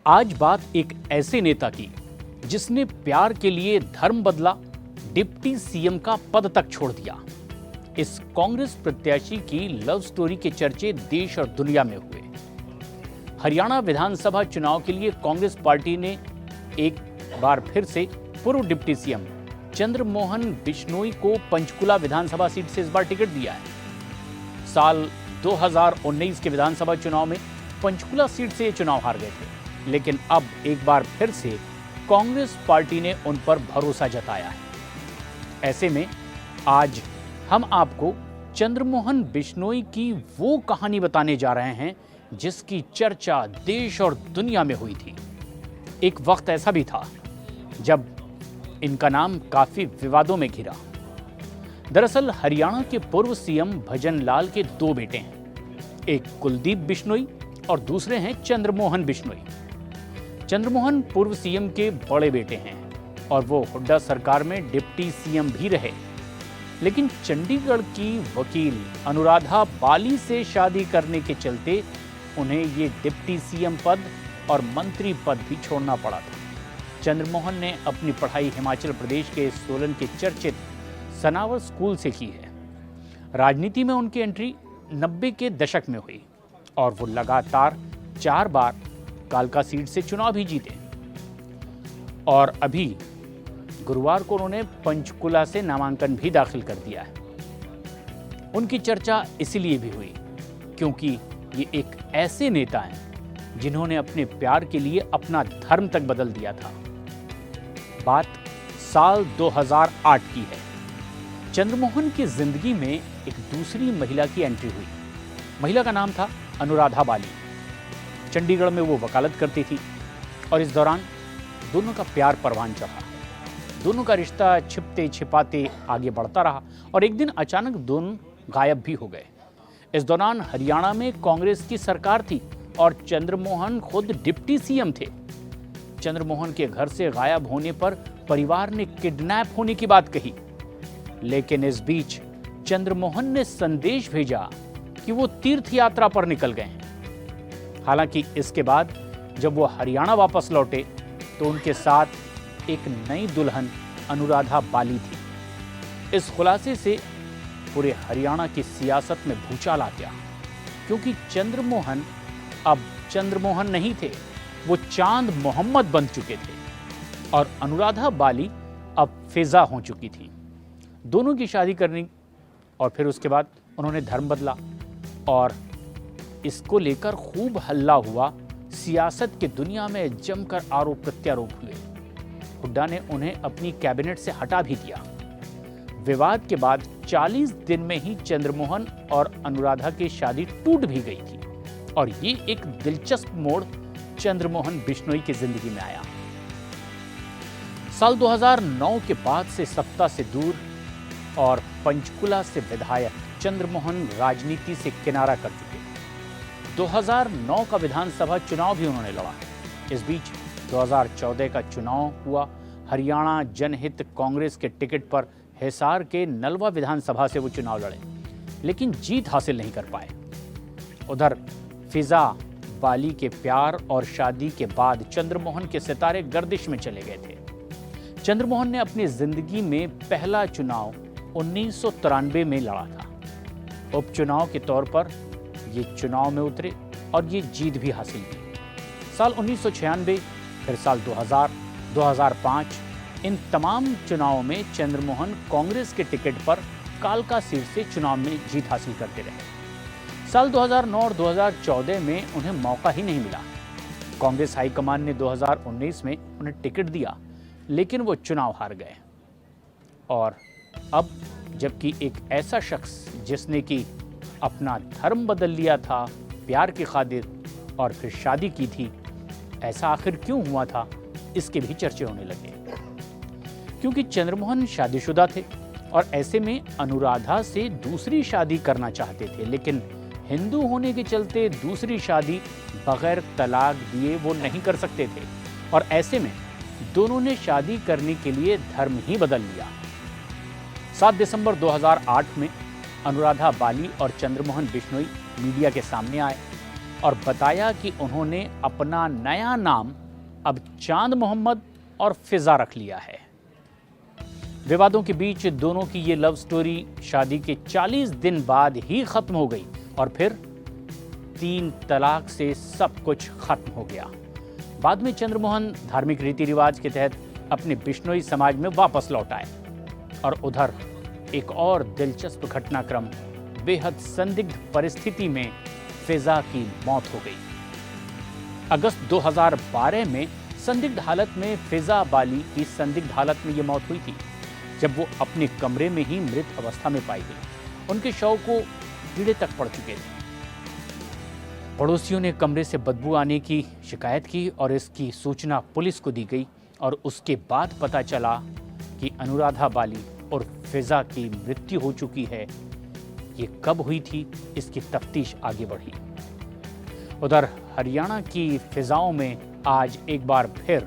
आज बात एक ऐसे नेता की जिसने प्यार के लिए धर्म बदला, डिप्टी सीएम का पद तक छोड़ दिया। इस कांग्रेस प्रत्याशी की लव स्टोरी के चर्चे देश और दुनिया में हुए। हरियाणा विधानसभा चुनाव के लिए कांग्रेस पार्टी ने एक बार फिर से पूर्व डिप्टी सीएम चंद्रमोहन बिश्नोई को पंचकुला विधानसभा सीट से इस बार टिकट दिया है। साल 2019 के विधानसभा चुनाव में पंचकुला सीट से ये चुनाव हार गए थे, लेकिन अब एक बार फिर से कांग्रेस पार्टी ने उन पर भरोसा जताया है। ऐसे में आज हम आपको चंद्रमोहन बिश्नोई की वो कहानी बताने जा रहे हैं जिसकी चर्चा देश और दुनिया में हुई थी। एक वक्त ऐसा भी था जब इनका नाम काफी विवादों में घिरा। दरअसल हरियाणा के पूर्व सीएम भजन लाल के दो बेटे हैं, एक कुलदीप बिश्नोई और दूसरे हैं चंद्रमोहन बिश्नोई। चंद्रमोहन पूर्व सीएम के बड़े बेटे हैं और वो हुड्डा सरकार में डिप्टी सीएम भी रहे, लेकिन चंडीगढ़ की वकील अनुराधा बाली से शादी करने के चलते उन्हें ये डिप्टी सीएम पद और मंत्री पद भी छोड़ना पड़ा था। चंद्रमोहन ने अपनी पढ़ाई हिमाचल प्रदेश के सोलन के चर्चित सनावर स्कूल से की है। राजनीति में उनकी एंट्री 90 के दशक में हुई और वो लगातार 4 बार कालका सीट से चुनाव भी जीते और अभी गुरुवार को उन्होंने पंचकुला से नामांकन भी दाखिल कर दिया है। उनकी चर्चा इसलिए भी हुई क्योंकि ये एक ऐसे नेता हैं जिन्होंने अपने प्यार के लिए अपना धर्म तक बदल दिया था। बात साल 2008 की है। चंद्रमोहन की जिंदगी में एक दूसरी महिला की एंट्री हुई। महिला का नाम था अनुराधा बाली। चंडीगढ़ में वो वकालत करती थी और इस दौरान दोनों का प्यार परवान चढ़ा। दोनों का रिश्ता छिपते छिपाते आगे बढ़ता रहा और एक दिन अचानक दोनों गायब भी हो गए। इस दौरान हरियाणा में कांग्रेस की सरकार थी और चंद्रमोहन खुद डिप्टी सीएम थे। चंद्रमोहन के घर से गायब होने पर परिवार ने किडनैप होने की बात कही, लेकिन इस बीच चंद्रमोहन ने संदेश भेजा कि वो तीर्थ यात्रा पर निकल गए हैं। हालांकि इसके बाद जब वो हरियाणा वापस लौटे तो उनके साथ एक नई दुल्हन अनुराधा बाली थी। इस खुलासे से पूरे हरियाणा की सियासत में भूचाल आ गया, क्योंकि चंद्रमोहन अब चंद्रमोहन नहीं थे, वो चांद मोहम्मद बन चुके थे और अनुराधा बाली अब फिजा हो चुकी थी। दोनों की शादी करनी और फिर उसके बाद उन्होंने धर्म बदला और इसको लेकर खूब हल्ला हुआ। सियासत की दुनिया में जमकर आरोप प्रत्यारोप हुए। हुड्डा ने उन्हें अपनी कैबिनेट से हटा भी दिया। विवाद के बाद 40 दिन में ही चंद्रमोहन और अनुराधा की शादी टूट भी गई थी और ये एक दिलचस्प मोड़ चंद्रमोहन बिश्नोई की जिंदगी में आया। साल 2009 के बाद से सत्ता से दूर और पंचकुला से विधायक चंद्रमोहन राजनीति से किनारा कर चुके। 2009 का विधानसभा चुनाव भी उन्होंने लड़ा। इस बीच 2014 का चुनाव हुआ। हरियाणा जनहित कांग्रेस के टिकट पर हिसार के नलवा विधानसभा से वो चुनाव लड़े, लेकिन जीत हासिल नहीं कर पाए। उधर फिजा बाली के प्यार और शादी के बाद चंद्रमोहन के सितारे गर्दिश में चले गए थे। चंद्रमोहन ने अपनी जिंदगी में पहला चुनाव 1993 में लड़ा था। उपचुनाव के तौर पर ये चुनाव में उतरे और ये जीत भी हासिल की। साल 1996, फिर साल 2000, 2005 इन तमाम चुनावों में चंद्रमोहन कांग्रेस के टिकट पर कालका सीट से चुनाव में जीत हासिल करते रहे। साल 2009 और 2014 में उन्हें मौका ही नहीं मिला। कांग्रेस हाईकमान ने 2019 में उन्हें टिकट दिया, लेकिन वो चुनाव हार गए। और अब जबकि एक ऐसा शख्स जिसने कि अपना धर्म बदल लिया था प्यार की खातिर और फिर शादी की थी, ऐसा आखिर क्यों हुआ था, इसके भी चर्चे होने लगे। क्योंकि चंद्रमोहन शादीशुदा थे और ऐसे में अनुराधा से दूसरी शादी करना चाहते थे, लेकिन हिंदू होने के चलते दूसरी शादी बगैर तलाक दिए वो नहीं कर सकते थे और ऐसे में दोनों ने शादी करने के लिए धर्म ही बदल लिया। 7 दिसंबर 2008 में अनुराधा बाली और चंद्रमोहन बिश्नोई मीडिया के सामने आए। और बताया कि उन्होंने अपना नया नाम अब चांद मोहम्मद और फिजा रख लिया है। विवादों के बीच दोनों की ये लव स्टोरी शादी के 40 दिन बाद ही खत्म हो गई और फिर 3 तलाक से सब कुछ खत्म हो गया। बाद में चंद्रमोहन धार्मिक रीति रिवाज के तहत अपने बिश्नोई समाज में वापस लौट आए और उधर एक और दिलचस्प घटनाक्रम, बेहद संदिग्ध परिस्थिति में फिजा की मौत हो गई। अगस्त 2012 में संदिग्ध हालत में फिजा बाली की संदिग्ध हालत में यह मौत हुई थी, जब वो अपने कमरे में ही मृत अवस्था में पाई गई। उनके शव को कीड़े तक पड़ चुके थे। पड़ोसियों ने कमरे से बदबू आने की शिकायत की और इसकी सूचना पुलिस को दी गई और उसके बाद पता चला कि अनुराधा बाली और फिजा की मृत्यु हो चुकी है। ये कब हुई थी, इसकी तफ्तीश आगे बढ़ी। उधर हरियाणा की फिजाओं में आज एक बार फिर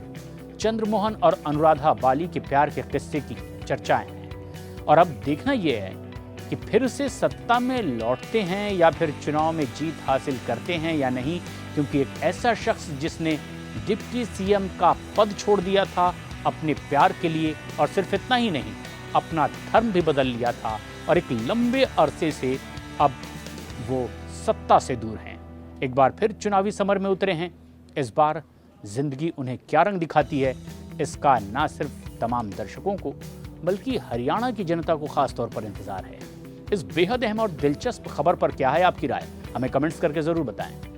चंद्रमोहन और अनुराधा बाली के प्यार के किस्से की चर्चाएं हैं और अब देखना यह है कि फिर से सत्ता में लौटते हैं या फिर चुनाव में जीत हासिल करते हैं या नहीं, क्योंकि एक ऐसा शख्स जिसने डिप्टी सीएम का पद छोड़ दिया था अपने प्यार के लिए, और सिर्फ इतना ही नहीं, अपना धर्म भी बदल लिया था और एक लंबे अरसे से अब वो सत्ता से दूर हैं। एक बार फिर चुनावी समर में उतरे हैं। इस बार जिंदगी उन्हें क्या रंग दिखाती है, इसका ना सिर्फ तमाम दर्शकों को बल्कि हरियाणा की जनता को खास तौर पर इंतजार है। इस बेहद अहम और दिलचस्प खबर पर क्या है आपकी राय, हमें कमेंट्स करके जरूर बताएं।